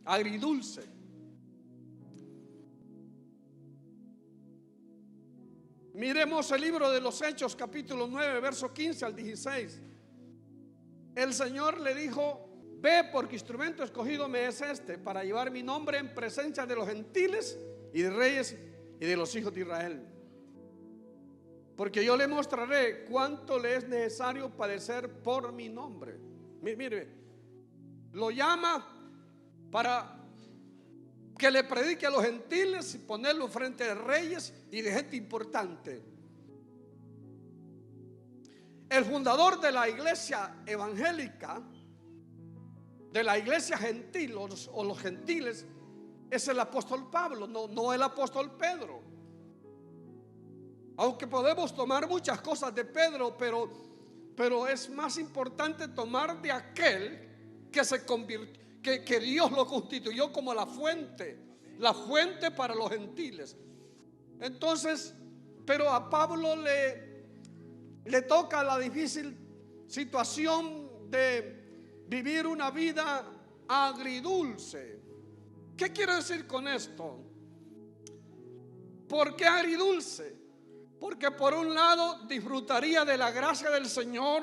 agridulce. Miremos el libro de los Hechos, capítulo 9, verso 15 al 16. El Señor le dijo: ve, porque instrumento escogido me es este, para llevar mi nombre en presencia de los gentiles y de reyes y de los hijos de Israel. Porque yo le mostraré cuánto le es necesario padecer por mi nombre. Mire, lo llama para que le predique a los gentiles y ponerlo frente de reyes y de gente importante. El fundador de la iglesia evangélica, de la iglesia gentil o los gentiles, es el apóstol Pablo, no el apóstol Pedro. Aunque podemos tomar muchas cosas de Pedro, pero es más importante tomar de aquel que se convirtió, que Dios lo constituyó como la fuente para los gentiles. Entonces, pero a Pablo le toca la difícil situación de vivir una vida agridulce. ¿Qué quiero decir con esto? ¿Por qué agridulce? Porque por un lado disfrutaría de la gracia del Señor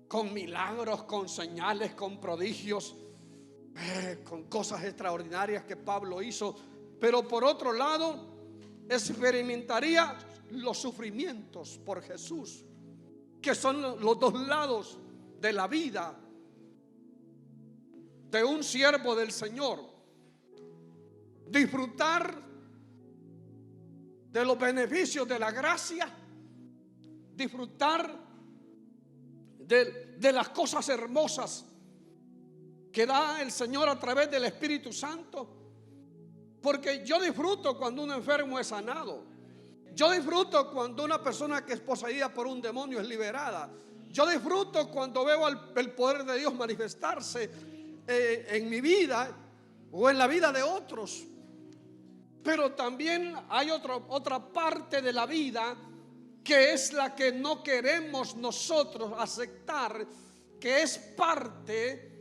con milagros, con señales, con prodigios, con cosas extraordinarias que Pablo hizo. Pero por otro lado experimentaría los sufrimientos por Jesús, que son los dos lados de la vida de un siervo del Señor. Disfrutar de los beneficios de la gracia, disfrutar de las cosas hermosas que da el Señor a través del Espíritu Santo. Porque yo disfruto cuando un enfermo es sanado. Yo disfruto cuando una persona que es poseída por un demonio es liberada. Yo disfruto cuando veo el poder de Dios manifestarse en mi vida o en la vida de otros. Pero también hay otra parte de la vida que es la que no queremos nosotros aceptar, que es parte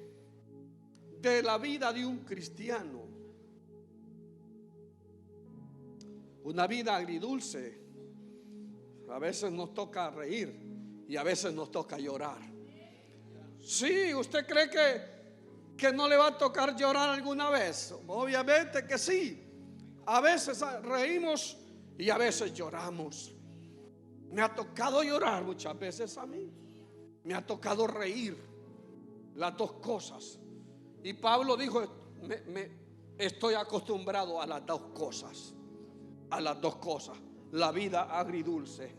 de la vida de un cristiano. Una vida agridulce. A veces nos toca reír y a veces nos toca llorar. Sí, ¿usted cree que no le va a tocar llorar alguna vez? Obviamente que sí. A veces reímos y a veces lloramos. Me ha tocado llorar muchas veces a mí. Me ha tocado reír. Las dos cosas. Y Pablo dijo: estoy acostumbrado a las dos cosas. A las dos cosas. La vida agridulce.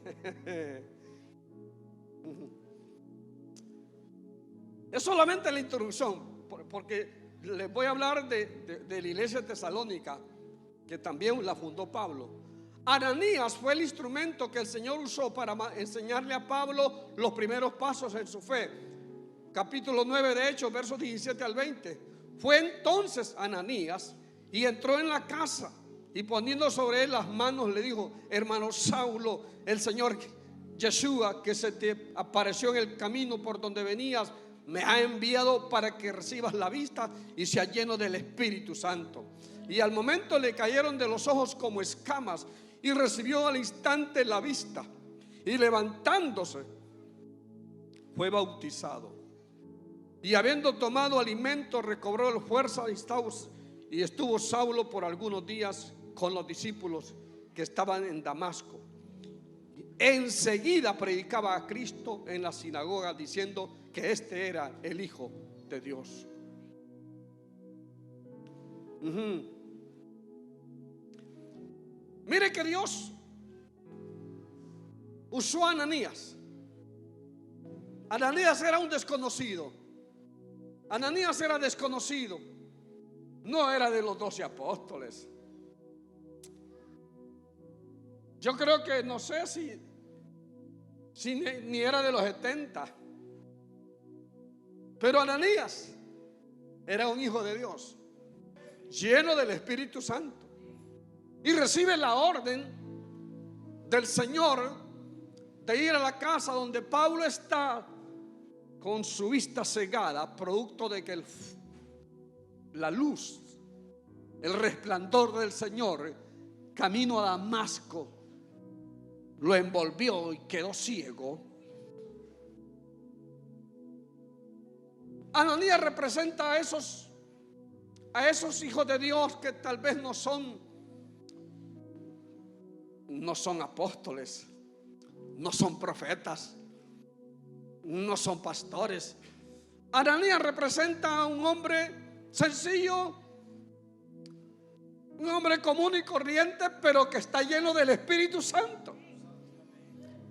Es solamente la introducción, porque les voy a hablar de la iglesia de Tesalónica, que también la fundó Pablo. Ananías fue el instrumento que el Señor usó para enseñarle a Pablo los primeros pasos en su fe. Capítulo 9 de Hechos, versos 17 al 20. Fue entonces Ananías y entró en la casa, y poniendo sobre él las manos le dijo: hermano Saulo, el Señor Yeshua, que se te apareció en el camino por donde venías, me ha enviado para que recibas la vista y seas lleno del Espíritu Santo. Y al momento le cayeron de los ojos como escamas, y recibió al instante la vista, y levantándose fue bautizado. Y habiendo tomado alimento, recobró la fuerza y estuvo Saulo por algunos días con los discípulos que estaban en Damasco. Enseguida predicaba a Cristo en la sinagoga, diciendo que este era el Hijo de Dios. Mire que Dios usó a Ananías. Ananías era un desconocido. Ananías era desconocido. No era de los 12 apóstoles. Yo creo que no sé si ni era de los 70. Pero Ananías era un hijo de Dios, lleno del Espíritu Santo, y recibe la orden del Señor de ir a la casa donde Pablo está con su vista cegada, producto de que la luz el resplandor del Señor, camino a Damasco, lo envolvió y quedó ciego. Ananías representa a esos hijos de Dios que tal vez no son apóstoles, no son profetas, no son pastores. Ananías representa a un hombre sencillo, un hombre común y corriente, pero que está lleno del Espíritu Santo.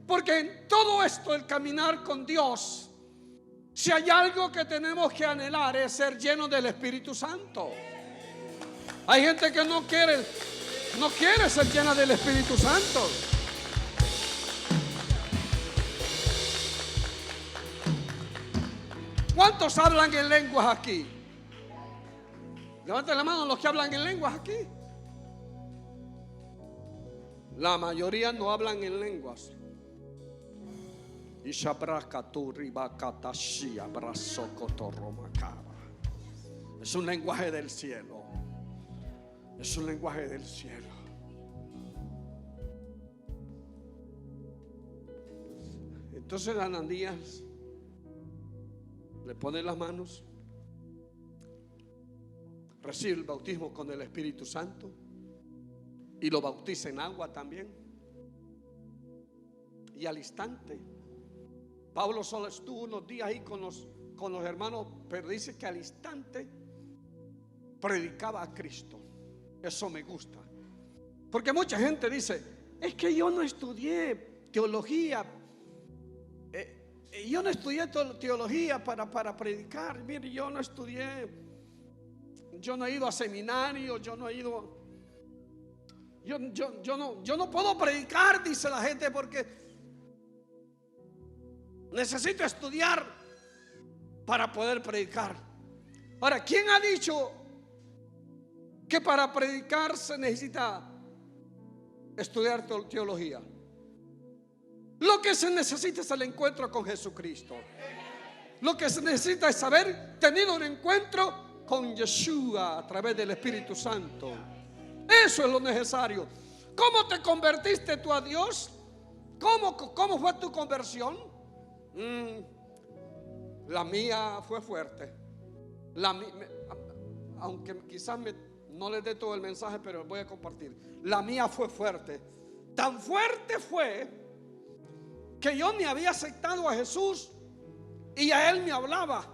Porque en todo esto, el caminar con Dios, si hay algo que tenemos que anhelar, es ser llenos del Espíritu Santo. Hay gente que no quiere ser llena del Espíritu Santo. ¿Cuántos hablan en lenguas aquí? Levanten la mano los que hablan en lenguas aquí. La mayoría no hablan en lenguas. Es un lenguaje del cielo. Es un lenguaje del cielo. Entonces Ananías le pone las manos, recibe el bautismo con el Espíritu Santo y lo bautiza en agua también. Y al instante, Pablo solo estuvo unos días ahí con los hermanos, pero dice que al instante predicaba a Cristo. Eso me gusta, porque mucha gente dice: es que yo no estudié teología, yo no estudié teología para predicar. Mire, yo no estudié, yo no he ido a seminario, yo no he ido, yo no puedo predicar, dice la gente, porque necesito estudiar para poder predicar. Ahora, ¿quién ha dicho que para predicar se necesita estudiar teología? Lo que se necesita es el encuentro con Jesucristo. Lo que se necesita es haber tenido un encuentro con Yeshua a través del Espíritu Santo. Eso es lo necesario. ¿Cómo te convertiste tú a Dios? ¿Cómo fue tu conversión? La mía fue fuerte. Aunque quizás no les dé todo el mensaje, pero voy a compartir. La mía fue fuerte. Tan fuerte fue que yo ni había aceptado a Jesús y a Él me hablaba.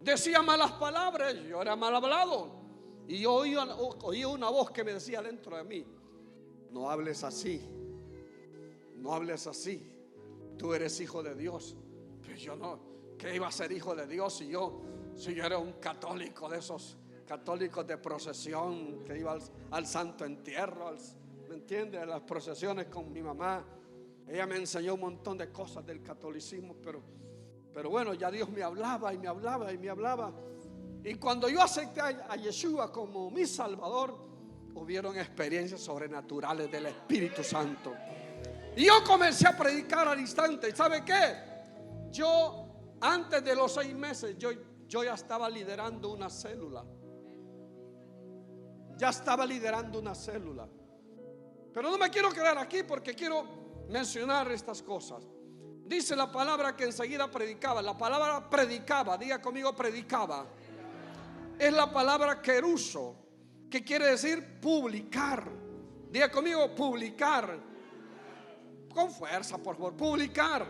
Decía malas palabras, yo era mal hablado. Y yo oía una voz que me decía dentro de mí: no hables así, no hables así, tú eres hijo de Dios. Pero yo no, ¿qué iba a ser hijo de Dios si yo era un católico, de esos católicos de procesión que iba al santo entierro, ¿me entiende? A las procesiones con mi mamá. Ella me enseñó un montón de cosas del catolicismo, pero bueno, ya Dios me hablaba y me hablaba y me hablaba. Y cuando yo acepté a Yeshua como mi Salvador, hubieron experiencias sobrenaturales del Espíritu Santo. Y yo comencé a predicar al instante. ¿Y sabe qué? Yo, antes de los 6 meses, yo ya estaba liderando una célula. Ya estaba liderando una célula. Pero no me quiero quedar aquí, porque quiero mencionar estas cosas. Dice la palabra que enseguida predicaba. La palabra predicaba, diga conmigo, predicaba, es la palabra keruso, que quiere decir publicar. Diga conmigo, publicar. Con fuerza, por favor. Publicar.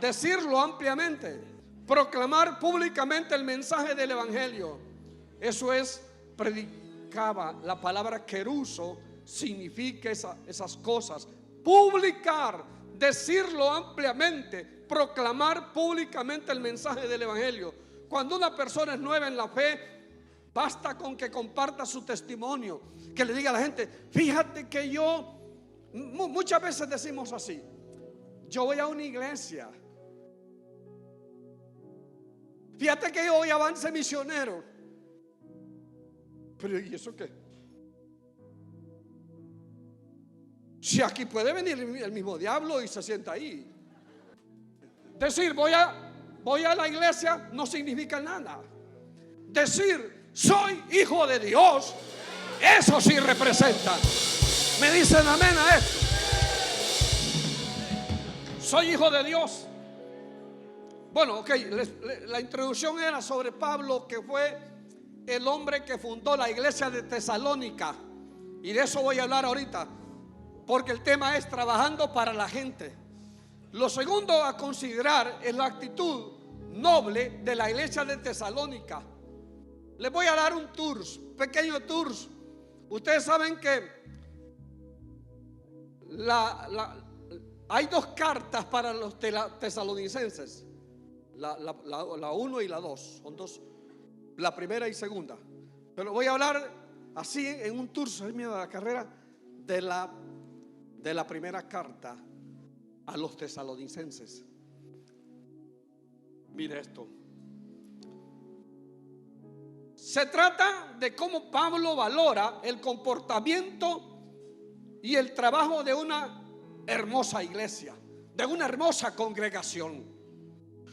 Decirlo ampliamente. Proclamar públicamente el mensaje del evangelio. Eso es predicaba. La palabra keruso significa esas cosas. Publicar, decirlo ampliamente, proclamar públicamente el mensaje del evangelio. Cuando una persona es nueva en la fe, basta con que comparta su testimonio, que le diga a la gente: fíjate que yo, muchas veces decimos así: yo voy a una iglesia, fíjate que yo voy a Avance Misionero. Pero ¿y eso qué? Si aquí puede venir el mismo diablo y se sienta ahí. Decir voy a la iglesia no significa nada. Decir soy hijo de Dios, eso sí representa. Me dicen amén a esto. Soy hijo de Dios. Bueno, ok, la introducción era sobre Pablo, que fue el hombre que fundó la iglesia de Tesalónica. Y de eso voy a hablar ahorita, porque el tema es trabajando para la gente. Lo segundo a considerar es la actitud noble de la iglesia de Tesalónica. Les voy a dar un tour, pequeño tour. Ustedes saben que hay dos cartas para los tesalonicenses. La 1 y la 2. Son dos, la primera y segunda. Pero voy a hablar así en un tour, soy miedo a la carrera, de la primera carta a los tesalonicenses. Mire esto. Se trata de cómo Pablo valora el comportamiento y el trabajo de una hermosa iglesia, de una hermosa congregación.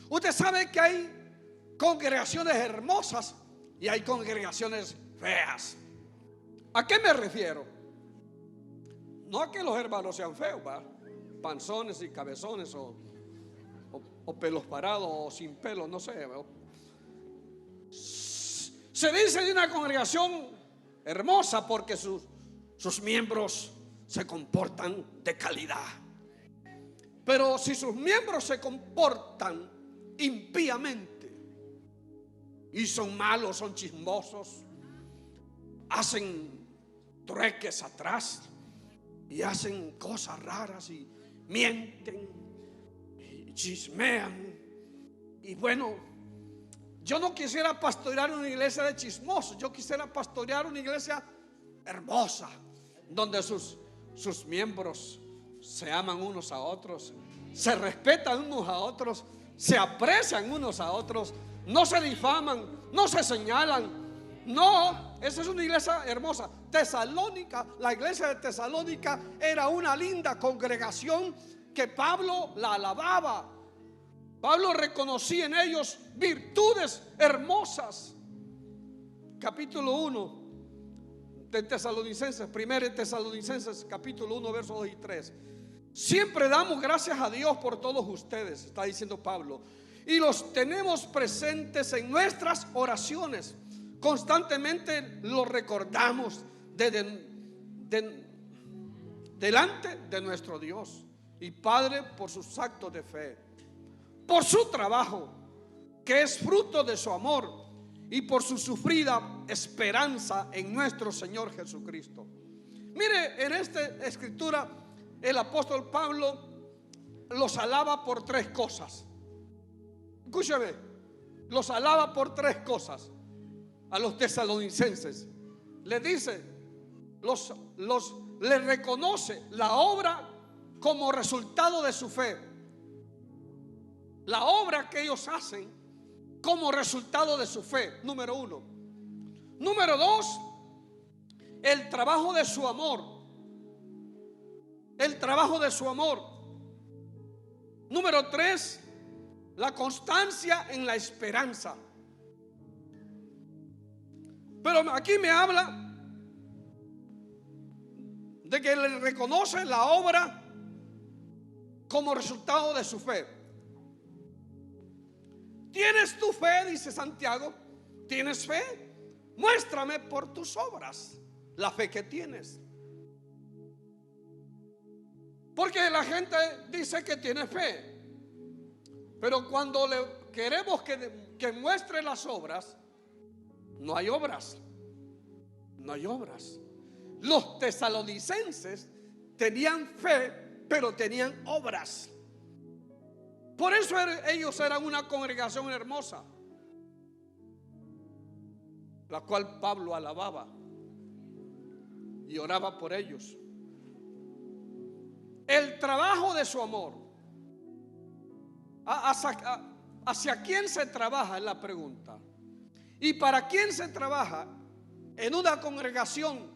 Usted sabe que hay congregaciones hermosas y hay congregaciones feas. ¿A qué me refiero? No a que los hermanos sean feos, ¿va? Panzones y cabezones o pelos parados o sin pelos, no sé, ¿va? Se dice de una congregación hermosa porque sus miembros se comportan de calidad. Pero si sus miembros se comportan impíamente y son malos, son chismosos, hacen trueques atrás y hacen cosas raras y mienten y chismean, y bueno, yo no quisiera pastorear una iglesia de chismosos. Yo quisiera pastorear una iglesia hermosa, donde sus miembros se aman unos a otros, se respetan unos a otros, se aprecian unos a otros, no se difaman, no se señalan. No, esa es una iglesia hermosa. Tesalónica, la iglesia de Tesalónica era una linda congregación que Pablo la alababa. Pablo reconocía en ellos virtudes hermosas. Capítulo 1 de Tesalonicenses, 1 Tesalonicenses, capítulo 1, versos 2 y 3. Siempre damos gracias a Dios por todos ustedes, está diciendo Pablo, y los tenemos presentes en nuestras oraciones. Constantemente los recordamos delante de nuestro Dios y Padre por sus actos de fe, por su trabajo que es fruto de su amor y por su sufrida esperanza en nuestro Señor Jesucristo. Mire, en esta escritura el apóstol Pablo los alaba por tres cosas. Escúchame, los alaba por tres cosas a los tesalonicenses. Le dice, le reconoce la obra como resultado de su fe. La obra que ellos hacen como resultado de su fe, número uno. Número dos, el trabajo de su amor. El trabajo de su amor. Número tres, la constancia en la esperanza. Pero aquí me habla de que le reconoce la obra como resultado de su fe. ¿Tienes tu fe? Dice Santiago. ¿Tienes fe? Muéstrame por tus obras la fe que tienes. Porque la gente dice que tiene fe, pero cuando le queremos que muestre las obras, no hay obras. No hay obras. Los tesalonicenses tenían fe, pero tenían obras. Por eso ellos eran una congregación hermosa, la cual Pablo alababa y oraba por ellos. El trabajo de su amor. ¿Hacia quién se trabaja? Es la pregunta. ¿Y para quién se trabaja? En una congregación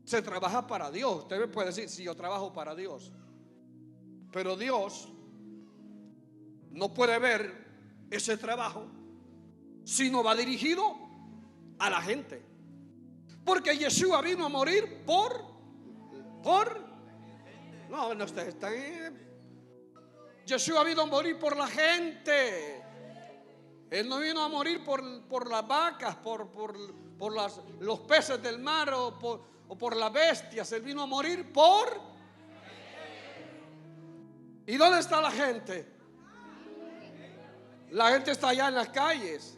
se trabaja para Dios. Usted me puede decir, si yo trabajo para Dios, pero Dios no puede ver ese trabajo si no va dirigido a la gente. Porque Yeshua vino a morir no, ustedes están. Yeshua vino a morir por la gente. Él no vino a morir por las vacas, por los peces del mar o por las bestias. Él vino a morir por. ¿Y dónde está la gente? La gente está allá en las calles.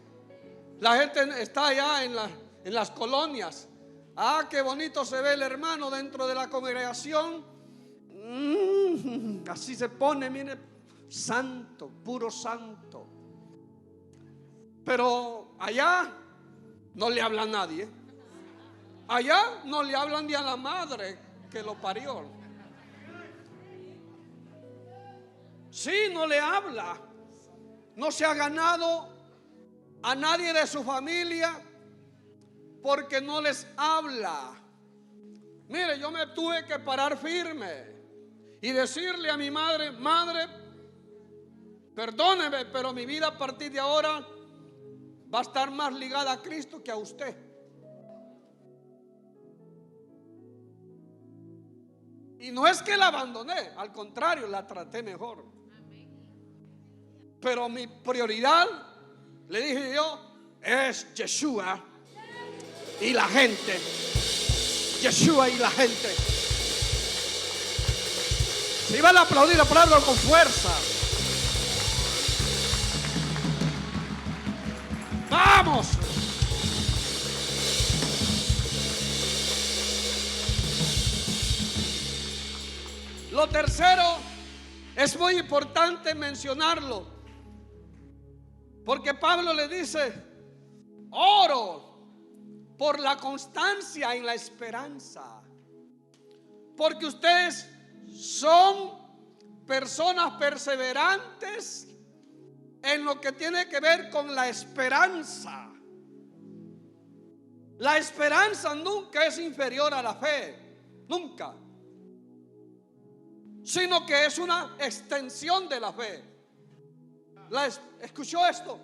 La gente está allá en las colonias. Ah, qué bonito se ve el hermano dentro de la congregación. Así se pone, mire, santo, puro santo. Pero allá no le habla a nadie. Allá no le hablan ni a la madre que lo parió. Sí, no le habla. No se ha ganado a nadie de su familia porque no les habla. Mire, yo me tuve que parar firme y decirle a mi madre: madre, perdóneme, pero mi vida a partir de ahora va a estar más ligada a Cristo que a usted. Y no es que la abandoné, al contrario, la traté mejor. Pero mi prioridad, le dije yo, es Yeshua y la gente. Yeshua y la gente. Si iban a aplaudir, aplaudan con fuerza. ¡Vamos! Lo tercero es muy importante mencionarlo, porque Pablo le dice: oro por la constancia en la esperanza, porque ustedes son personas perseverantes en lo que tiene que ver con la esperanza. La esperanza nunca es inferior a la fe, nunca, sino que es una extensión de la fe. ¿Escuchó esto?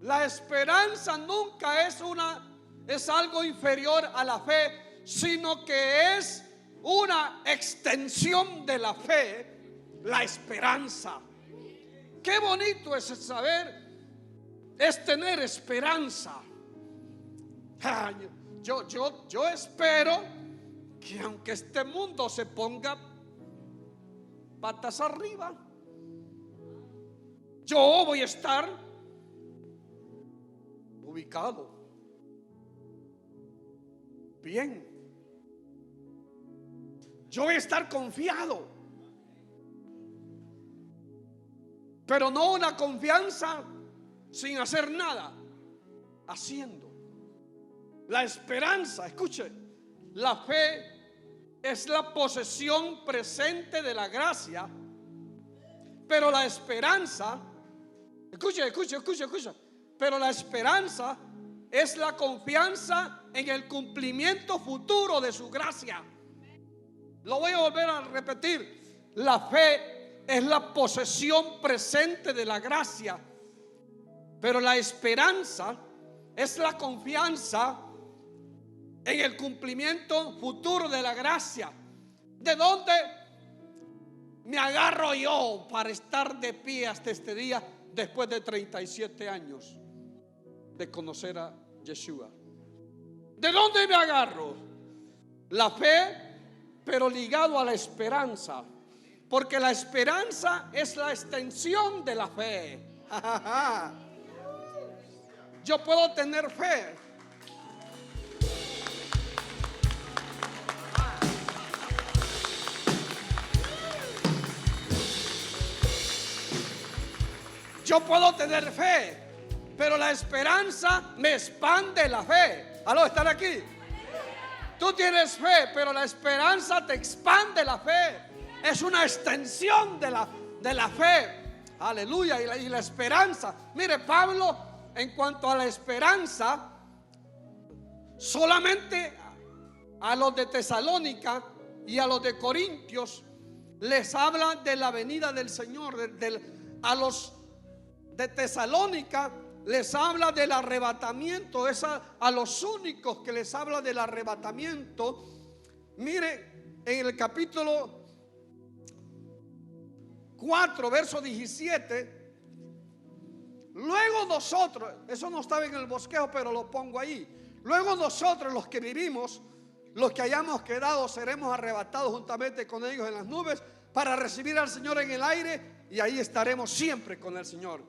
La esperanza nunca es algo inferior a la fe, sino que es una extensión de la fe, la esperanza. Qué bonito es saber, es tener esperanza. Yo espero que aunque este mundo se ponga patas arriba, yo voy a estar ubicado bien. Yo voy a estar confiado, pero no una confianza sin hacer nada, haciendo. La esperanza, escuche, la fe es la posesión presente de la gracia, pero la esperanza, escucha, pero la esperanza es la confianza en el cumplimiento futuro de su gracia. Lo voy a volver a repetir. La fe es la posesión presente de la gracia, pero la esperanza es la confianza en el cumplimiento futuro de la gracia. ¿De dónde me agarro yo para estar de pie hasta este día después de 37 años de conocer a Yeshua? ¿De dónde me agarro? La fe, pero ligado a la esperanza, porque la esperanza es la extensión de la fe. Yo puedo tener fe, pero la esperanza me expande la fe. ¿Aló? ¿Están aquí? Tú tienes fe, pero la esperanza te expande la fe. Es una extensión de la fe. Aleluya. Y la esperanza. Mire, Pablo, en cuanto a la esperanza, solamente a los de Tesalónica y a los de Corintios les habla de la venida del Señor. A los de Tesalónica les habla del arrebatamiento. Es a los únicos que les habla del arrebatamiento. Mire, en el capítulo 4, verso 17. Luego nosotros, eso no estaba en el bosquejo, pero lo pongo ahí. Luego nosotros, los que vivimos, los que hayamos quedado, seremos arrebatados juntamente con ellos en las nubes para recibir al Señor en el aire, y ahí estaremos siempre con el Señor.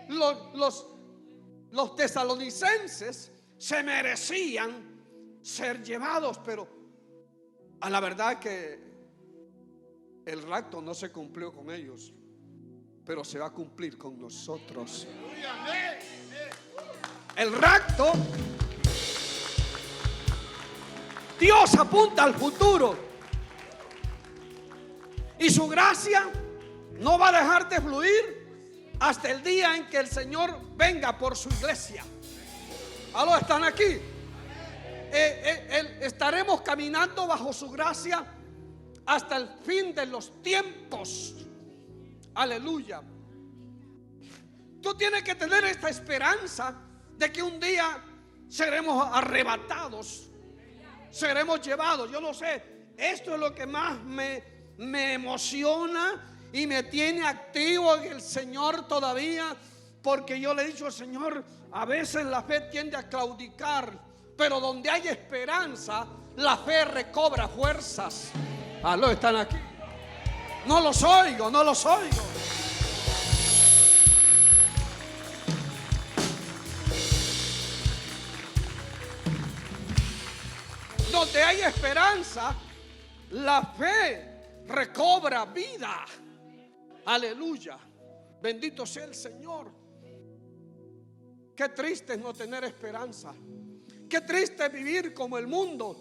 Los tesalonicenses se merecían ser llevados, pero a la verdad que el rapto no se cumplió con ellos, pero se va a cumplir con nosotros. El rapto, Dios apunta al futuro, y su gracia no va a dejar de fluir hasta el día en que el Señor venga por su iglesia. ¿Aló? ¿Están aquí? Estaremos caminando bajo su gracia hasta el fin de los tiempos. Aleluya. Tú tienes que tener esta esperanza de que un día seremos arrebatados, seremos llevados. Yo no sé, esto es lo que más me emociona y me tiene activo en el Señor todavía, porque yo le he dicho al Señor, a veces la fe tiende a claudicar, pero donde hay esperanza, la fe recobra fuerzas. ¿Aló? ¿Están aquí? No los oigo, no los oigo. Donde hay esperanza, la fe recobra vida. Aleluya. Bendito sea el Señor. Qué triste es no tener esperanza. Qué triste vivir como el mundo,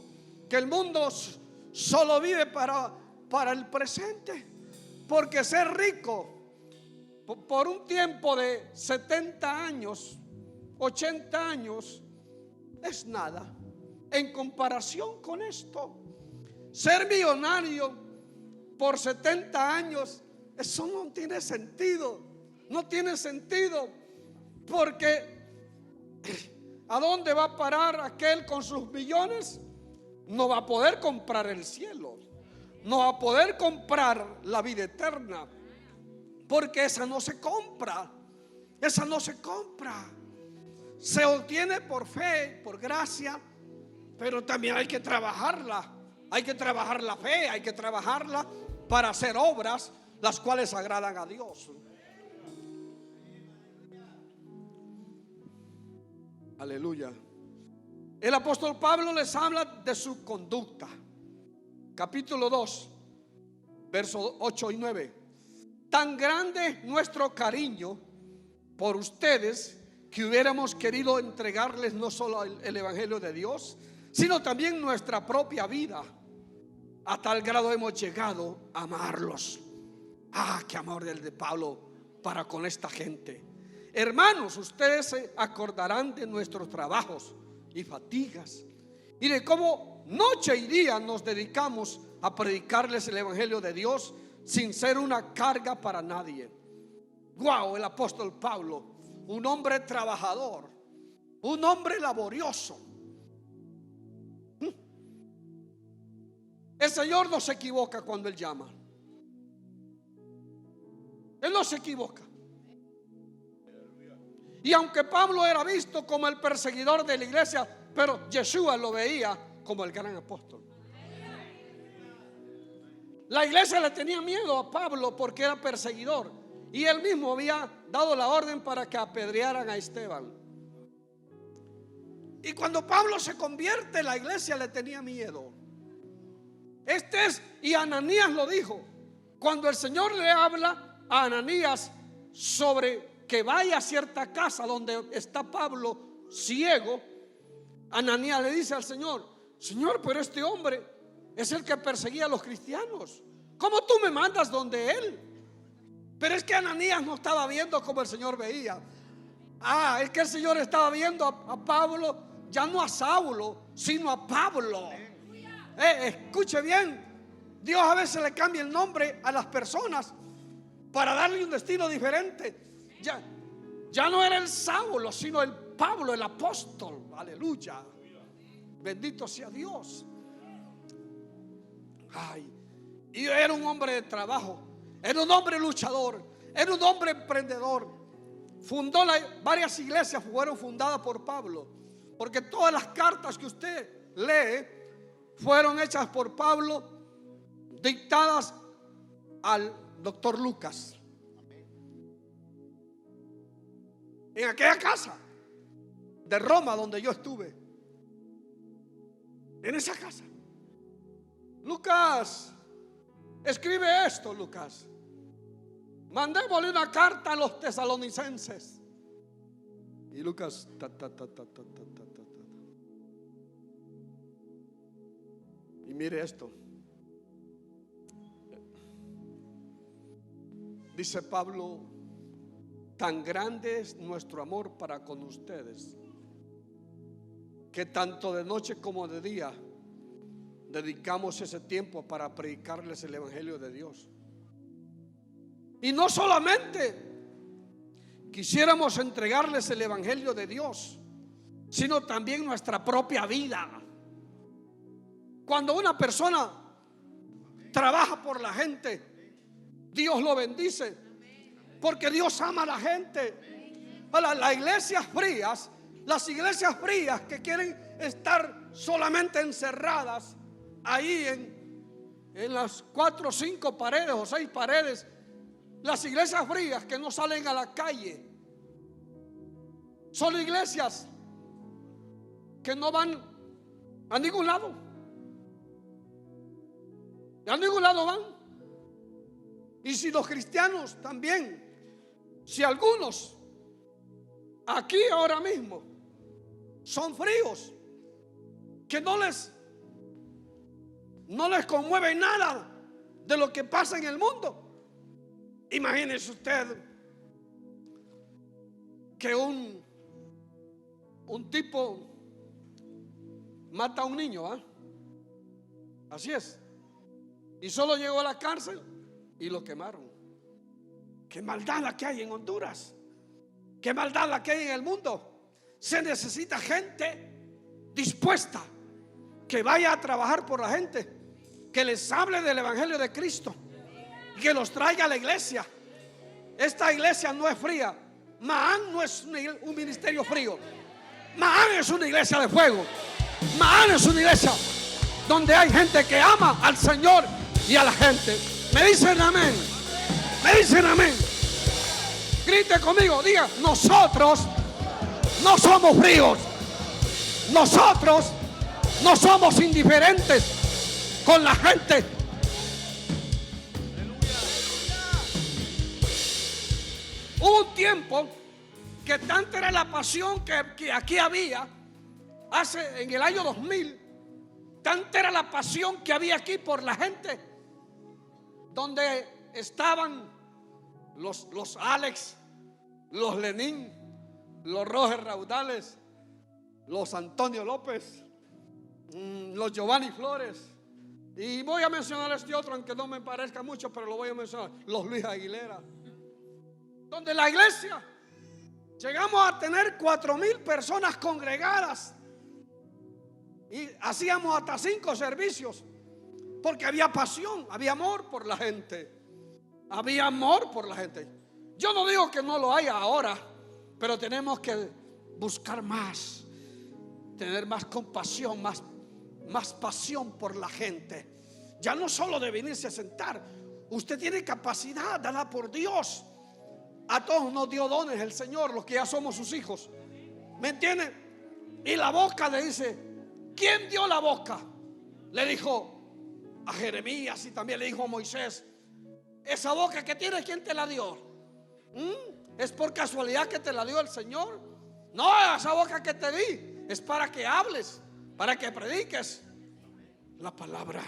que el mundo solo vive para el presente. Porque ser rico por un tiempo de 70 años, 80 años, es nada en comparación con esto. Ser millonario por 70 años, eso no tiene sentido. No tiene sentido, porque ¿a dónde va a parar aquel con sus millones? No va a poder comprar el cielo, no va a poder comprar la vida eterna, porque esa no se compra. Esa no se compra. Se obtiene por fe, por gracia, pero también hay que trabajarla. Hay que trabajar la fe, hay que trabajarla para hacer obras las cuales agradan a Dios. Aleluya. El apóstol Pablo les habla de su conducta. Capítulo 2, versos 8 y 9. Tan grande es nuestro cariño por ustedes que hubiéramos querido entregarles no solo el evangelio de Dios, sino también nuestra propia vida. A tal grado hemos llegado a amarlos. Ah, qué amor del de Pablo para con esta gente. Hermanos, ustedes se acordarán de nuestros trabajos y fatigas y de cómo noche y día nos dedicamos a predicarles el evangelio de Dios sin ser una carga para nadie. Guau, el apóstol Pablo, un hombre trabajador, un hombre laborioso. El Señor no se equivoca cuando Él llama. Él no se equivoca. Y aunque Pablo era visto como el perseguidor de la iglesia, pero Yeshua lo veía como el gran apóstol. La iglesia le tenía miedo a Pablo porque era perseguidor, y él mismo había dado la orden para que apedrearan a Esteban. Y cuando Pablo se convierte, la iglesia le tenía miedo. Y Ananías lo dijo. Cuando el Señor le habla a Ananías sobre que vaya a cierta casa donde está Pablo ciego, Ananías le dice al Señor: Señor, pero este hombre es el que perseguía a los cristianos. ¿Cómo tú me mandas donde él? Pero es que Ananías no estaba viendo como el Señor veía. Es que el Señor estaba viendo a Pablo, ya no a Saulo, sino a Pablo. Escuche bien, Dios a veces le cambia el nombre a las personas para darle un destino diferente. Ya, Ya no era el Saulo, sino el Pablo, el apóstol. Aleluya. Bendito sea Dios. Ay, y era un hombre de trabajo, era un hombre luchador, era un hombre emprendedor. Fundó varias iglesias, fueron fundadas por Pablo, porque todas las cartas que usted lee fueron hechas por Pablo, dictadas al doctor Lucas. En aquella casa de Roma donde yo estuve, en esa casa, Lucas, escribe esto, Lucas. Mandémosle una carta a los tesalonicenses. Y Lucas, y mire esto. Dice Pablo: tan grande es nuestro amor para con ustedes, que tanto de noche como de día dedicamos ese tiempo para predicarles el evangelio de Dios. Y no solamente quisiéramos entregarles el evangelio de Dios, sino también nuestra propia vida. Cuando una persona trabaja por la gente, Dios lo bendice, porque Dios ama a la gente. Las iglesias frías, que quieren estar solamente encerradas ahí en las 4 o 5 paredes o 6 paredes, las iglesias frías que no salen a la calle, son iglesias que no van a ningún lado. A ningún lado van. Y si los cristianos también, si algunos aquí ahora mismo son fríos, que no les conmueve nada de lo que pasa en el mundo, imagínese usted que un tipo mata a un niño, ¿eh? Así es. Y solo llegó a la cárcel y lo quemaron. Qué maldad la que hay en Honduras, qué maldad la que hay en el mundo. Se necesita gente dispuesta, que vaya a trabajar por la gente, que les hable del evangelio de Cristo, que los traiga a la iglesia. Esta iglesia no es fría. Maán no es un ministerio frío. Maán es una iglesia de fuego. Maán es una iglesia donde hay gente que ama al Señor y a la gente. Me dicen amén. Me dicen amén. Grite conmigo, diga: nosotros no somos fríos. Nosotros no somos indiferentes con la gente. Hubo un tiempo que tanta era la pasión que aquí había, en el año 2000, tanta era la pasión que había aquí por la gente, donde estaban los Alex, los Lenín, los Roger Raudales, los Antonio López, los Giovanni Flores, y voy a mencionar este otro, aunque no me parezca mucho, pero lo voy a mencionar, los Luis Aguilera, donde la iglesia llegamos a tener 4,000 personas congregadas y hacíamos hasta 5 servicios, porque había pasión, había amor por la gente. Había amor por la gente. Yo no digo que no lo haya ahora, pero tenemos que buscar más, tener más compasión, más pasión por la gente. Ya no solo de venirse a sentar. Usted tiene capacidad dada por Dios. A todos nos dio dones el Señor, los que ya somos sus hijos. ¿Me entiende? Y la boca le dice: ¿quién dio la boca? Le dijo a Jeremías y también le dijo a Moisés: esa boca que tienes, ¿quién te la dio? ¿Es por casualidad que te la dio el Señor? No, esa boca que te di es para que hables, para que prediques la palabra.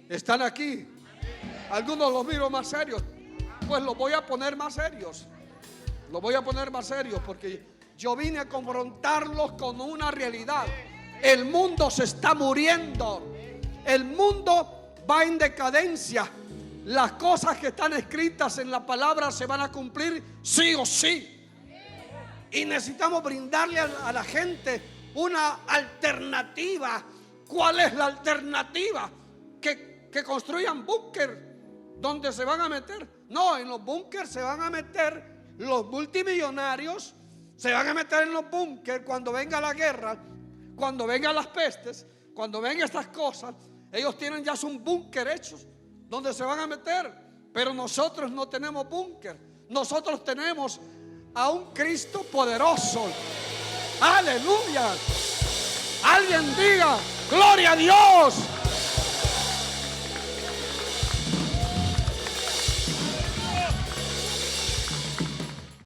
Están aquí. Algunos los miro más serios. Pues los voy a poner más serios. Los voy a poner más serios, porque yo vine a confrontarlos con una realidad. El mundo se está muriendo. El mundo va en decadencia. Las cosas que están escritas en la palabra se van a cumplir sí o sí. Y necesitamos brindarle a la gente una alternativa. ¿Cuál es la alternativa? Que construyan búnker donde se van a meter. No, en los búnkers se van a meter los multimillonarios. Se van a meter en los búnkers cuando venga la guerra, cuando vengan las pestes, cuando vengan estas cosas. Ellos tienen ya un búnker hechos donde se van a meter. Pero nosotros no tenemos búnker. Nosotros tenemos a un Cristo poderoso. Aleluya. Alguien diga: gloria a Dios.